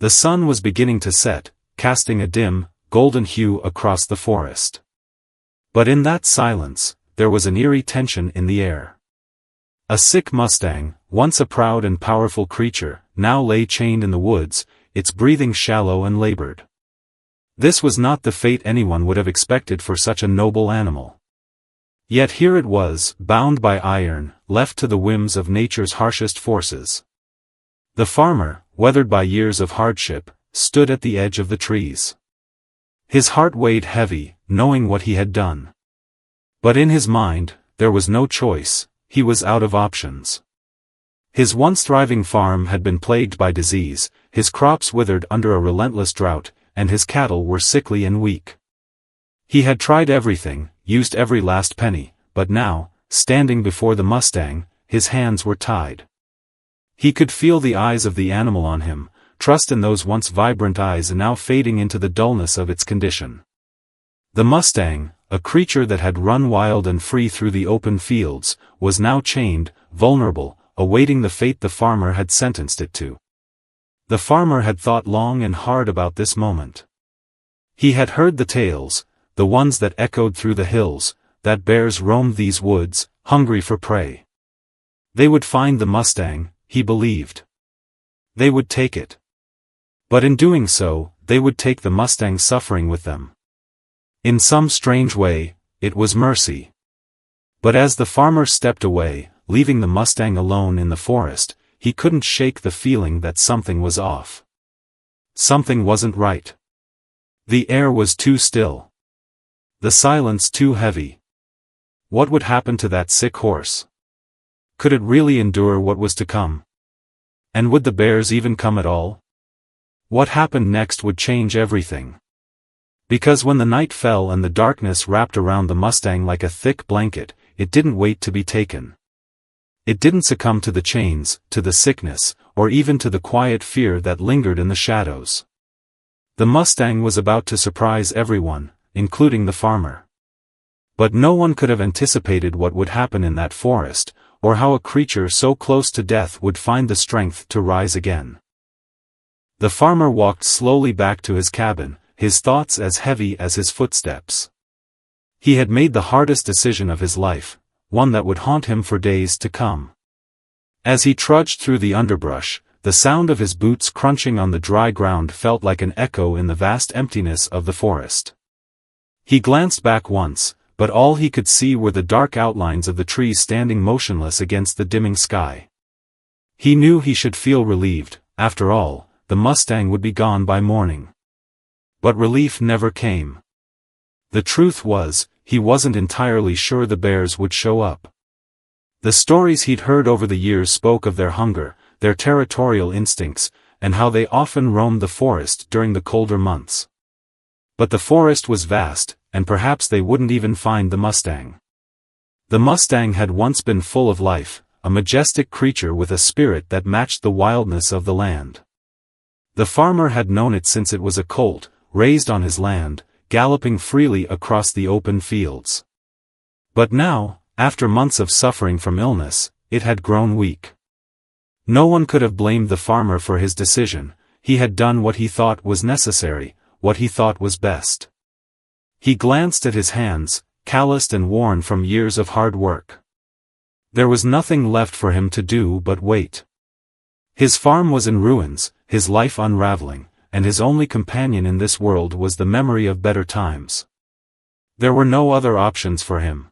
The sun was beginning to set, casting a dim, golden hue across the forest. But in that silence, there was an eerie tension in the air. A sick Mustang, once a proud and powerful creature, now lay chained in the woods, its breathing shallow and labored. This was not the fate anyone would have expected for such a noble animal. Yet here it was, bound by iron, left to the whims of nature's harshest forces. The farmer, weathered by years of hardship, stood at the edge of the trees. His heart weighed heavy, knowing what he had done. But in his mind, there was no choice, he was out of options. His once thriving farm had been plagued by disease, his crops withered under a relentless drought, and his cattle were sickly and weak. He had tried everything, used every last penny, but now, standing before the Mustang, his hands were tied. He could feel the eyes of the animal on him, trust in those once vibrant eyes now fading into the dullness of its condition. The Mustang, a creature that had run wild and free through the open fields, was now chained, vulnerable, awaiting the fate the farmer had sentenced it to. The farmer had thought long and hard about this moment. He had heard the tales, the ones that echoed through the hills, that bears roamed these woods, hungry for prey. They would find the Mustang, he believed. They would take it. But in doing so, they would take the Mustang's suffering with them. In some strange way, it was mercy. But as the farmer stepped away, leaving the Mustang alone in the forest, he couldn't shake the feeling that something was off. Something wasn't right. The air was too still. The silence too heavy. What would happen to that sick horse? Could it really endure what was to come? And would the bears even come at all? What happened next would change everything. Because when the night fell and the darkness wrapped around the Mustang like a thick blanket, it didn't wait to be taken. It didn't succumb to the chains, to the sickness, or even to the quiet fear that lingered in the shadows. The Mustang was about to surprise everyone, including the farmer. But no one could have anticipated what would happen in that forest, or how a creature so close to death would find the strength to rise again. The farmer walked slowly back to his cabin, his thoughts as heavy as his footsteps. He had made the hardest decision of his life, one that would haunt him for days to come. As he trudged through the underbrush, the sound of his boots crunching on the dry ground felt like an echo in the vast emptiness of the forest. He glanced back once, but all he could see were the dark outlines of the trees standing motionless against the dimming sky. He knew he should feel relieved, after all, the Mustang would be gone by morning. But relief never came. The truth was, he wasn't entirely sure the bears would show up. The stories he'd heard over the years spoke of their hunger, their territorial instincts, and how they often roamed the forest during the colder months. But the forest was vast, and perhaps they wouldn't even find the Mustang. The Mustang had once been full of life, a majestic creature with a spirit that matched the wildness of the land. The farmer had known it since it was a colt, raised on his land, galloping freely across the open fields. But now, after months of suffering from illness, it had grown weak. No one could have blamed the farmer for his decision. He had done what he thought was necessary, what he thought was best. He glanced at his hands, calloused and worn from years of hard work. There was nothing left for him to do but wait. His farm was in ruins, his life unraveling, and his only companion in this world was the memory of better times. There were no other options for him.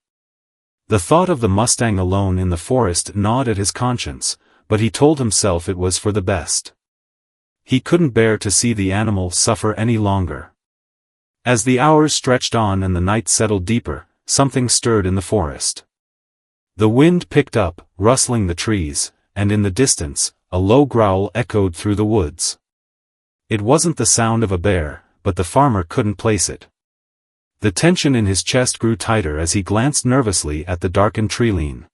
The thought of the Mustang alone in the forest gnawed at his conscience, but he told himself it was for the best. He couldn't bear to see the animal suffer any longer. As the hours stretched on and the night settled deeper, something stirred in the forest. The wind picked up, rustling the trees, and in the distance, a low growl echoed through the woods. It wasn't the sound of a bear, but the farmer couldn't place it. The tension in his chest grew tighter as he glanced nervously at the darkened tree-line.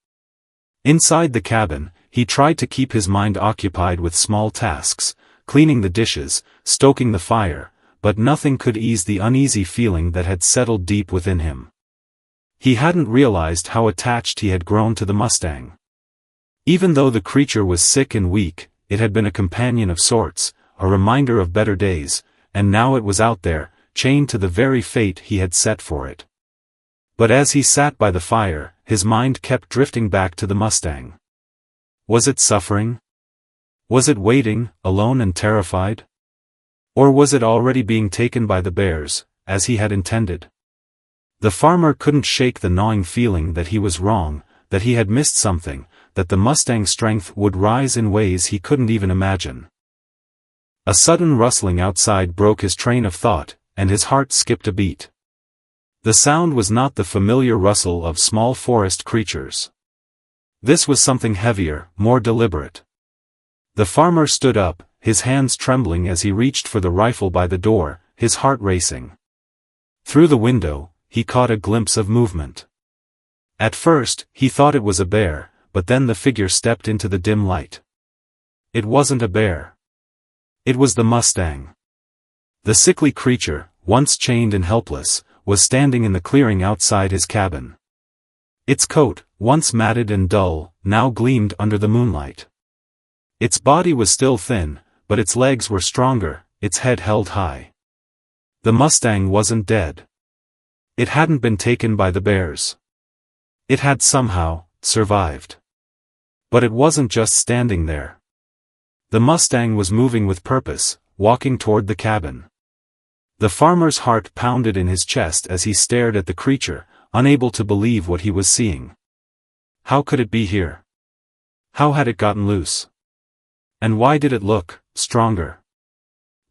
Inside the cabin, he tried to keep his mind occupied with small tasks, cleaning the dishes, stoking the fire, but nothing could ease the uneasy feeling that had settled deep within him. He hadn't realized how attached he had grown to the Mustang. Even though the creature was sick and weak, it had been a companion of sorts, a reminder of better days, and now it was out there, chained to the very fate he had set for it. But as he sat by the fire, his mind kept drifting back to the Mustang. Was it suffering? Was it waiting, alone and terrified? Or was it already being taken by the bears, as he had intended? The farmer couldn't shake the gnawing feeling that he was wrong, that he had missed something, that the Mustang's strength would rise in ways he couldn't even imagine. A sudden rustling outside broke his train of thought, and his heart skipped a beat. The sound was not the familiar rustle of small forest creatures. This was something heavier, more deliberate. The farmer stood up, his hands trembling as he reached for the rifle by the door, his heart racing. Through the window, he caught a glimpse of movement. At first, he thought it was a bear, but then the figure stepped into the dim light. It wasn't a bear. It was the Mustang. The sickly creature, once chained and helpless, was standing in the clearing outside his cabin. Its coat, once matted and dull, now gleamed under the moonlight. Its body was still thin, but its legs were stronger, its head held high. The Mustang wasn't dead. It hadn't been taken by the bears. It had somehow survived. But it wasn't just standing there. The Mustang was moving with purpose, walking toward the cabin. The farmer's heart pounded in his chest as he stared at the creature, unable to believe what he was seeing. How could it be here? How had it gotten loose? And why did it look stronger?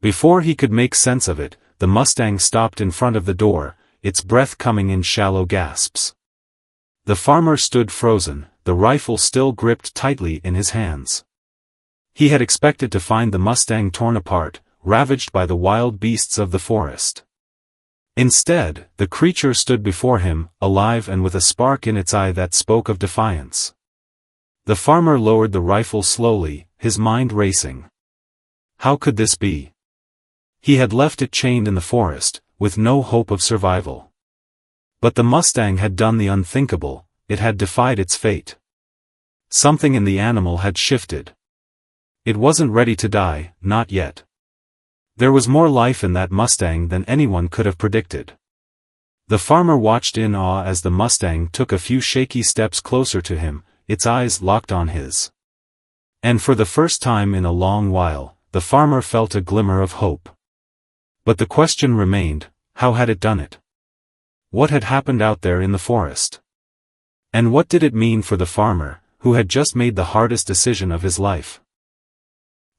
Before he could make sense of it, the Mustang stopped in front of the door, its breath coming in shallow gasps. The farmer stood frozen, the rifle still gripped tightly in his hands. He had expected to find the Mustang torn apart, ravaged by the wild beasts of the forest. Instead, the creature stood before him, alive and with a spark in its eye that spoke of defiance. The farmer lowered the rifle slowly, his mind racing. How could this be? He had left it chained in the forest, with no hope of survival. But the Mustang had done the unthinkable, it had defied its fate. Something in the animal had shifted. It wasn't ready to die, not yet. There was more life in that Mustang than anyone could have predicted. The farmer watched in awe as the Mustang took a few shaky steps closer to him, its eyes locked on his. And for the first time in a long while, the farmer felt a glimmer of hope. But the question remained, how had it done it? What had happened out there in the forest? And what did it mean for the farmer, who had just made the hardest decision of his life?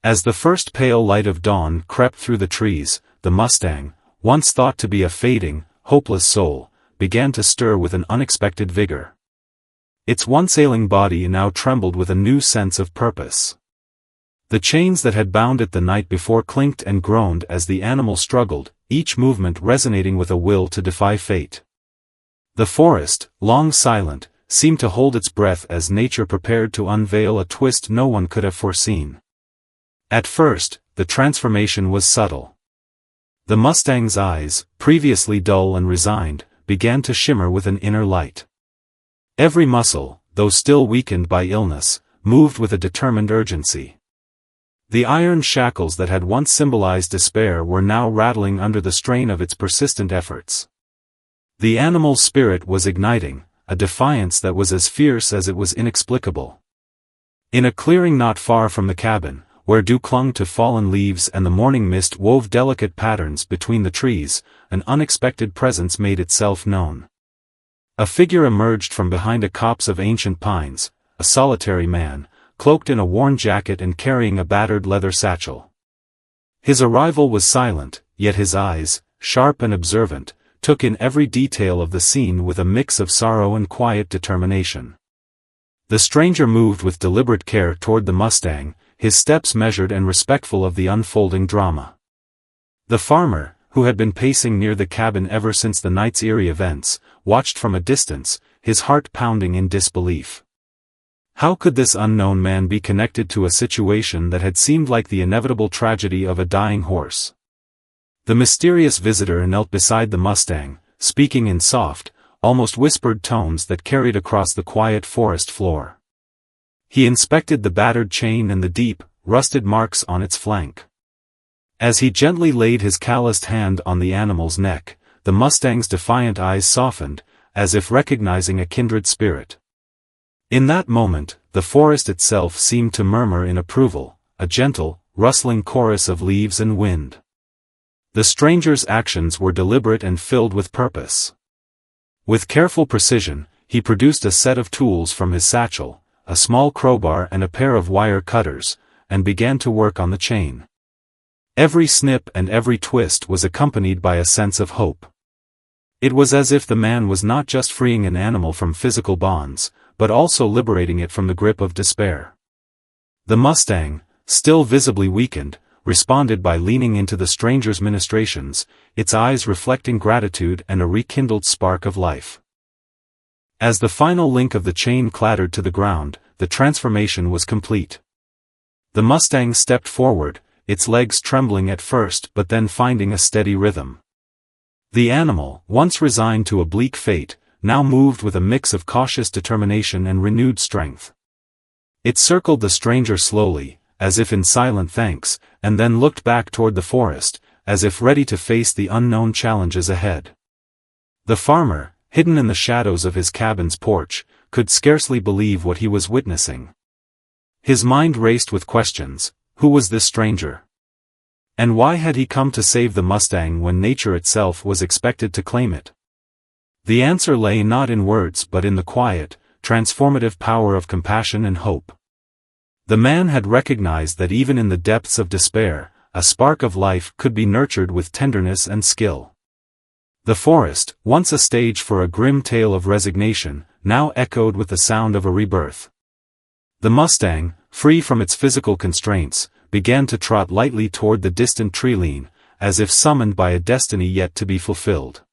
As the first pale light of dawn crept through the trees, the Mustang, once thought to be a fading, hopeless soul, began to stir with an unexpected vigor. Its once ailing body now trembled with a new sense of purpose. The chains that had bound it the night before clinked and groaned as the animal struggled, each movement resonating with a will to defy fate. The forest, long silent, seemed to hold its breath as nature prepared to unveil a twist no one could have foreseen. At first, the transformation was subtle. The Mustang's eyes, previously dull and resigned, began to shimmer with an inner light. Every muscle, though still weakened by illness, moved with a determined urgency. The iron shackles that had once symbolized despair were now rattling under the strain of its persistent efforts. The animal's spirit was igniting, a defiance that was as fierce as it was inexplicable. In a clearing not far from the cabin, where dew clung to fallen leaves and the morning mist wove delicate patterns between the trees, an unexpected presence made itself known. A figure emerged from behind a copse of ancient pines, a solitary man, cloaked in a worn jacket and carrying a battered leather satchel. His arrival was silent, yet his eyes, sharp and observant, took in every detail of the scene with a mix of sorrow and quiet determination. The stranger moved with deliberate care toward the Mustang, his steps measured and respectful of the unfolding drama. The farmer, who had been pacing near the cabin ever since the night's eerie events, watched from a distance, his heart pounding in disbelief. How could this unknown man be connected to a situation that had seemed like the inevitable tragedy of a dying horse? The mysterious visitor knelt beside the Mustang, speaking in soft, almost whispered tones that carried across the quiet forest floor. He inspected the battered chain and the deep, rusted marks on its flank. As he gently laid his calloused hand on the animal's neck, the Mustang's defiant eyes softened, as if recognizing a kindred spirit. In that moment, the forest itself seemed to murmur in approval, a gentle, rustling chorus of leaves and wind. The stranger's actions were deliberate and filled with purpose. With careful precision, he produced a set of tools from his satchel, a small crowbar and a pair of wire cutters, and began to work on the chain. Every snip and every twist was accompanied by a sense of hope. It was as if the man was not just freeing an animal from physical bonds, but also liberating it from the grip of despair. The Mustang, still visibly weakened, responded by leaning into the stranger's ministrations, its eyes reflecting gratitude and a rekindled spark of life. As the final link of the chain clattered to the ground, the transformation was complete. The Mustang stepped forward, its legs trembling at first but then finding a steady rhythm. The animal, once resigned to a bleak fate, now moved with a mix of cautious determination and renewed strength. It circled the stranger slowly, as if in silent thanks, and then looked back toward the forest, as if ready to face the unknown challenges ahead. The farmer, hidden in the shadows of his cabin's porch, could scarcely believe what he was witnessing. His mind raced with questions: who was this stranger? And why had he come to save the Mustang when nature itself was expected to claim it? The answer lay not in words but in the quiet, transformative power of compassion and hope. The man had recognized that even in the depths of despair, a spark of life could be nurtured with tenderness and skill. The forest, once a stage for a grim tale of resignation, now echoed with the sound of a rebirth. The Mustang, free from its physical constraints, began to trot lightly toward the distant tree-line, as if summoned by a destiny yet to be fulfilled.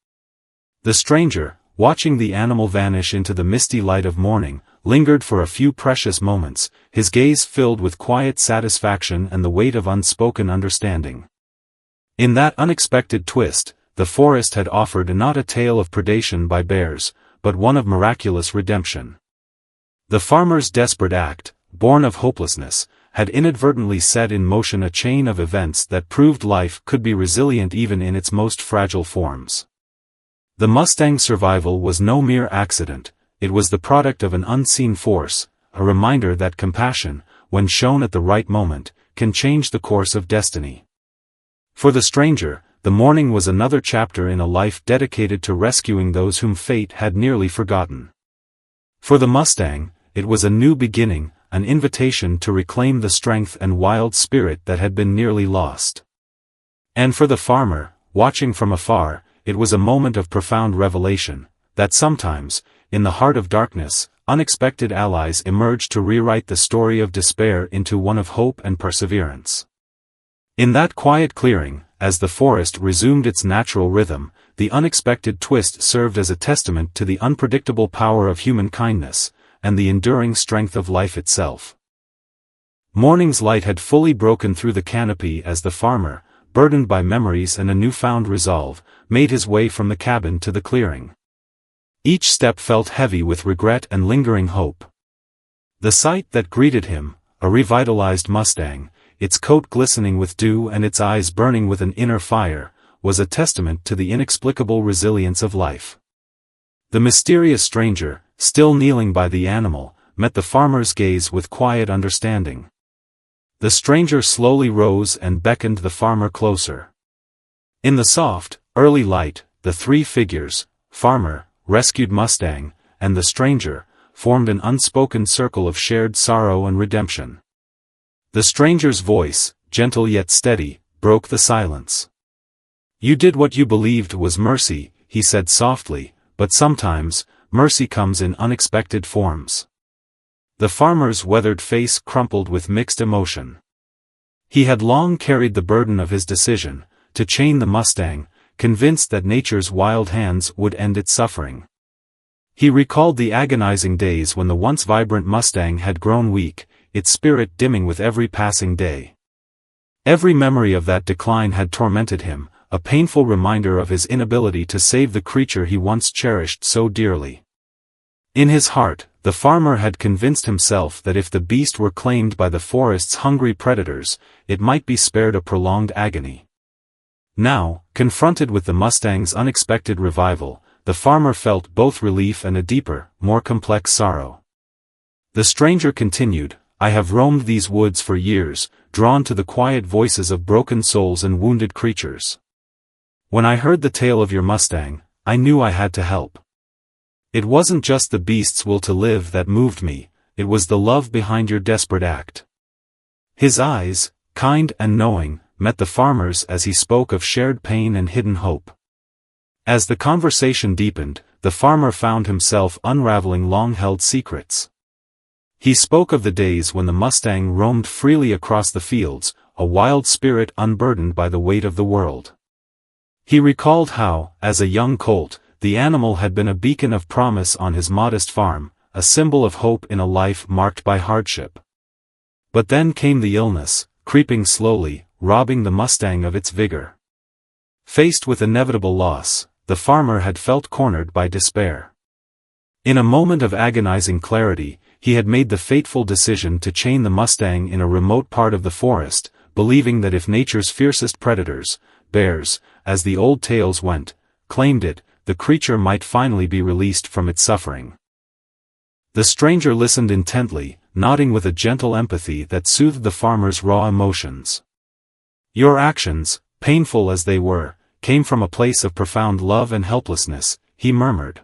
The stranger, watching the animal vanish into the misty light of morning, lingered for a few precious moments, his gaze filled with quiet satisfaction and the weight of unspoken understanding. In that unexpected twist, the forest had offered not a tale of predation by bears, but one of miraculous redemption. The farmer's desperate act, born of hopelessness, had inadvertently set in motion a chain of events that proved life could be resilient even in its most fragile forms. The Mustang's survival was no mere accident, it was the product of an unseen force, a reminder that compassion, when shown at the right moment, can change the course of destiny. For the stranger, the morning was another chapter in a life dedicated to rescuing those whom fate had nearly forgotten. For the Mustang, it was a new beginning, an invitation to reclaim the strength and wild spirit that had been nearly lost. And for the farmer, watching from afar, it was a moment of profound revelation, that sometimes, in the heart of darkness, unexpected allies emerge to rewrite the story of despair into one of hope and perseverance. In that quiet clearing, as the forest resumed its natural rhythm, the unexpected twist served as a testament to the unpredictable power of human kindness, and the enduring strength of life itself. Morning's light had fully broken through the canopy as the farmer, burdened by memories and a newfound resolve, made his way from the cabin to the clearing. Each step felt heavy with regret and lingering hope. The sight that greeted him, a revitalized Mustang, its coat glistening with dew and its eyes burning with an inner fire, was a testament to the inexplicable resilience of life. The mysterious stranger, still kneeling by the animal, met the farmer's gaze with quiet understanding. The stranger slowly rose and beckoned the farmer closer. In the soft, early light, the three figures, farmer, rescued Mustang, and the stranger, formed an unspoken circle of shared sorrow and redemption. The stranger's voice, gentle yet steady, broke the silence. "You did what you believed was mercy," he said softly, "but sometimes, mercy comes in unexpected forms." The farmer's weathered face crumpled with mixed emotion. He had long carried the burden of his decision, to chain the Mustang, convinced that nature's wild hands would end its suffering. He recalled the agonizing days when the once vibrant Mustang had grown weak, its spirit dimming with every passing day. Every memory of that decline had tormented him, a painful reminder of his inability to save the creature he once cherished so dearly. In his heart, the farmer had convinced himself that if the beast were claimed by the forest's hungry predators, it might be spared a prolonged agony. Now, confronted with the Mustang's unexpected revival, the farmer felt both relief and a deeper, more complex sorrow. The stranger continued, "I have roamed these woods for years, drawn to the quiet voices of broken souls and wounded creatures. When I heard the tale of your Mustang, I knew I had to help. It wasn't just the beast's will to live that moved me, it was the love behind your desperate act." His eyes, kind and knowing, met the farmer's as he spoke of shared pain and hidden hope. As the conversation deepened, the farmer found himself unraveling long-held secrets. He spoke of the days when the Mustang roamed freely across the fields, a wild spirit unburdened by the weight of the world. He recalled how, as a young colt, the animal had been a beacon of promise on his modest farm, a symbol of hope in a life marked by hardship. But then came the illness, creeping slowly, robbing the Mustang of its vigor. Faced with inevitable loss, the farmer had felt cornered by despair. In a moment of agonizing clarity, he had made the fateful decision to chain the Mustang in a remote part of the forest, believing that if nature's fiercest predators, bears, as the old tales went, claimed it, the creature might finally be released from its suffering. The stranger listened intently, nodding with a gentle empathy that soothed the farmer's raw emotions. "Your actions, painful as they were, came from a place of profound love and helplessness," he murmured.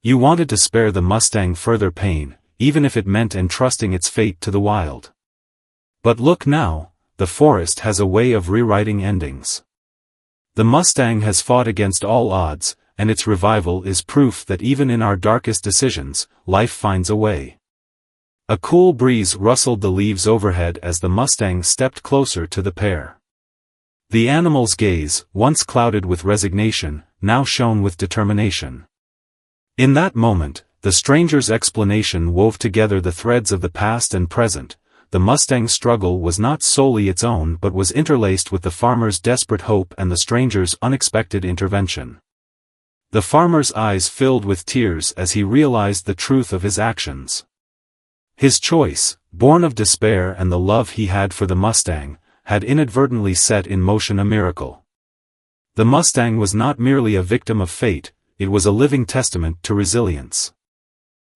"You wanted to spare the Mustang further pain, even if it meant entrusting its fate to the wild. But look now, the forest has a way of rewriting endings. The Mustang has fought against all odds, and its revival is proof that even in our darkest decisions, life finds a way." A cool breeze rustled the leaves overhead as the Mustang stepped closer to the pair. The animal's gaze, once clouded with resignation, now shone with determination. In that moment, the stranger's explanation wove together the threads of the past and present. The Mustang's struggle was not solely its own but was interlaced with the farmer's desperate hope and the stranger's unexpected intervention. The farmer's eyes filled with tears as he realized the truth of his actions. His choice, born of despair and the love he had for the Mustang, had inadvertently set in motion a miracle. The Mustang was not merely a victim of fate, it was a living testament to resilience.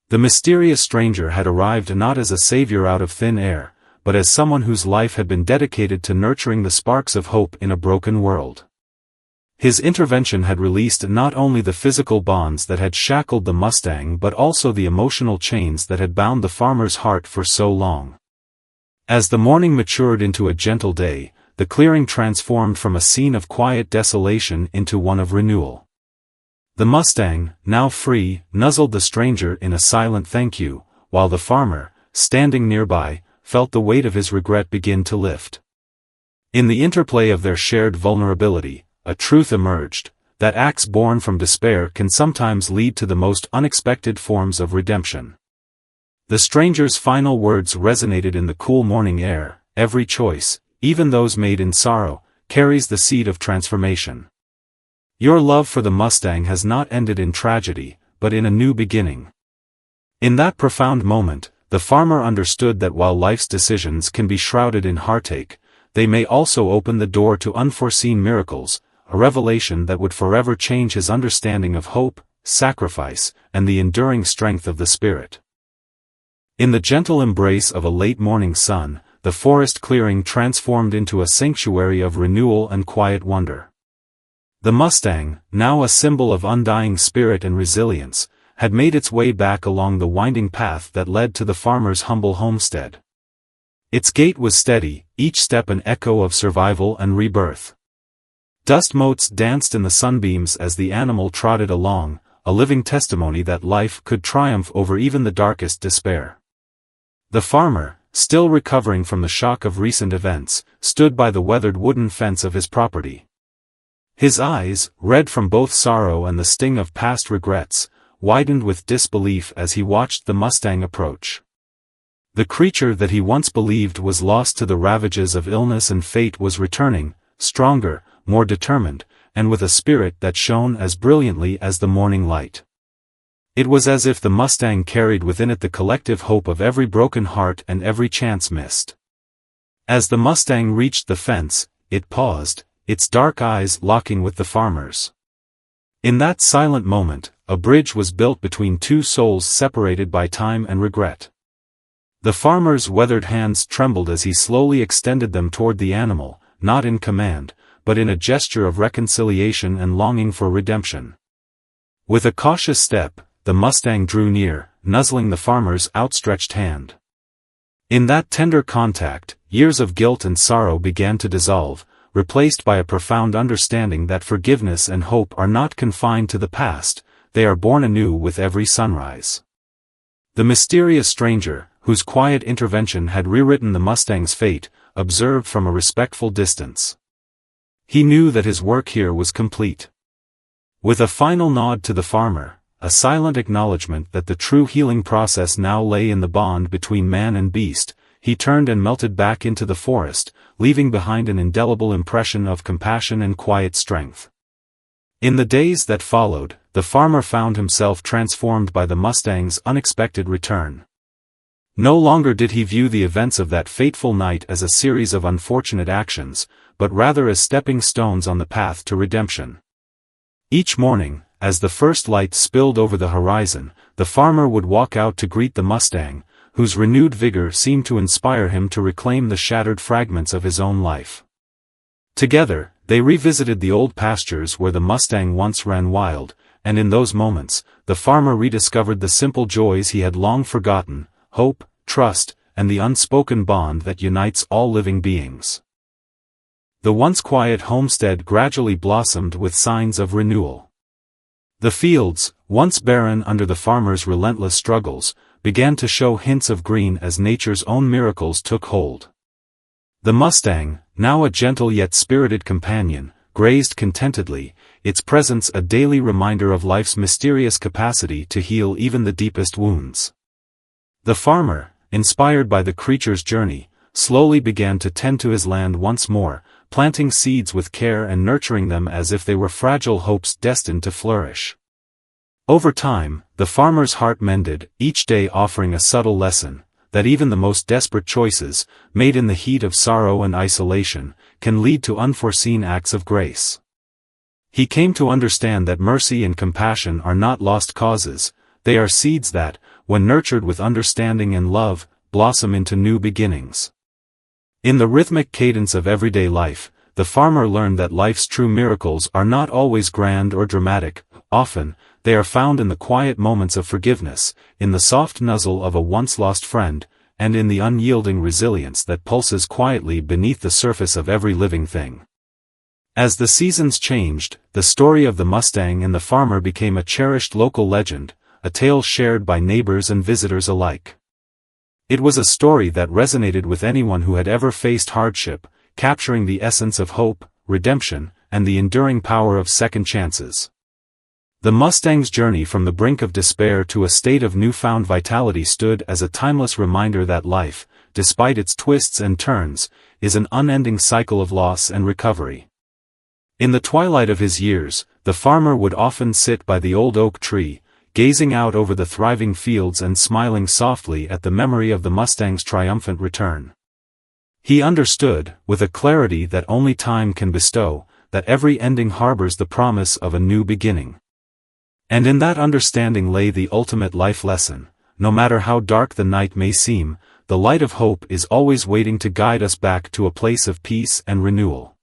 The mysterious stranger had arrived not as a savior out of thin air, but as someone whose life had been dedicated to nurturing the sparks of hope in a broken world. His intervention had released not only the physical bonds that had shackled the Mustang but also the emotional chains that had bound the farmer's heart for so long. As the morning matured into a gentle day, the clearing transformed from a scene of quiet desolation into one of renewal. The Mustang, now free, nuzzled the stranger in a silent thank you, while the farmer, standing nearby, felt the weight of his regret begin to lift. In the interplay of their shared vulnerability, a truth emerged, that acts born from despair can sometimes lead to the most unexpected forms of redemption. The stranger's final words resonated in the cool morning air: "Every choice, even those made in sorrow, carries the seed of transformation. Your love for the Mustang has not ended in tragedy, but in a new beginning." In that profound moment, the farmer understood that while life's decisions can be shrouded in heartache, they may also open the door to unforeseen miracles, a revelation that would forever change his understanding of hope, sacrifice, and the enduring strength of the spirit. In the gentle embrace of a late morning sun, the forest clearing transformed into a sanctuary of renewal and quiet wonder. The Mustang, now a symbol of undying spirit and resilience, had made its way back along the winding path that led to the farmer's humble homestead. Its gait was steady, each step an echo of survival and rebirth. Dust motes danced in the sunbeams as the animal trotted along, a living testimony that life could triumph over even the darkest despair. The farmer, still recovering from the shock of recent events, stood by the weathered wooden fence of his property. His eyes, red from both sorrow and the sting of past regrets, widened with disbelief as he watched the Mustang approach. The creature that he once believed was lost to the ravages of illness and fate was returning, stronger, more determined, and with a spirit that shone as brilliantly as the morning light. It was as if the Mustang carried within it the collective hope of every broken heart and every chance missed. As the Mustang reached the fence, it paused, its dark eyes locking with the farmer's. In that silent moment, a bridge was built between two souls separated by time and regret. The farmer's weathered hands trembled as he slowly extended them toward the animal, not in command, but in a gesture of reconciliation and longing for redemption. With a cautious step, the Mustang drew near, nuzzling the farmer's outstretched hand. In that tender contact, years of guilt and sorrow began to dissolve, replaced by a profound understanding that forgiveness and hope are not confined to the past, they are born anew with every sunrise. The mysterious stranger, whose quiet intervention had rewritten the Mustang's fate, observed from a respectful distance. He knew that his work here was complete. With a final nod to the farmer, a silent acknowledgement that the true healing process now lay in the bond between man and beast, he turned and melted back into the forest, leaving behind an indelible impression of compassion and quiet strength. In the days that followed, the farmer found himself transformed by the Mustang's unexpected return. No longer did he view the events of that fateful night as a series of unfortunate actions, but rather as stepping stones on the path to redemption. Each morning, as the first light spilled over the horizon, the farmer would walk out to greet the Mustang, whose renewed vigor seemed to inspire him to reclaim the shattered fragments of his own life. Together, they revisited the old pastures where the Mustang once ran wild, and in those moments, the farmer rediscovered the simple joys he had long forgotten: hope, trust, and the unspoken bond that unites all living beings. The once quiet homestead gradually blossomed with signs of renewal. The fields, once barren under the farmer's relentless struggles, began to show hints of green as nature's own miracles took hold. The Mustang, now a gentle yet spirited companion, grazed contentedly, its presence a daily reminder of life's mysterious capacity to heal even the deepest wounds. The farmer, inspired by the creature's journey, slowly began to tend to his land once more, planting seeds with care and nurturing them as if they were fragile hopes destined to flourish. Over time, the farmer's heart mended, each day offering a subtle lesson, that even the most desperate choices, made in the heat of sorrow and isolation, can lead to unforeseen acts of grace. He came to understand that mercy and compassion are not lost causes, they are seeds that, when nurtured with understanding and love, blossom into new beginnings. In the rhythmic cadence of everyday life, the farmer learned that life's true miracles are not always grand or dramatic. Often, they are found in the quiet moments of forgiveness, in the soft nuzzle of a once-lost friend, and in the unyielding resilience that pulses quietly beneath the surface of every living thing. As the seasons changed, the story of the Mustang and the farmer became a cherished local legend, a tale shared by neighbors and visitors alike. It was a story that resonated with anyone who had ever faced hardship, capturing the essence of hope, redemption, and the enduring power of second chances. The Mustang's journey from the brink of despair to a state of newfound vitality stood as a timeless reminder that life, despite its twists and turns, is an unending cycle of loss and recovery. In the twilight of his years, the farmer would often sit by the old oak tree, gazing out over the thriving fields and smiling softly at the memory of the Mustang's triumphant return. He understood, with a clarity that only time can bestow, that every ending harbors the promise of a new beginning. And in that understanding lay the ultimate life lesson: no matter how dark the night may seem, the light of hope is always waiting to guide us back to a place of peace and renewal.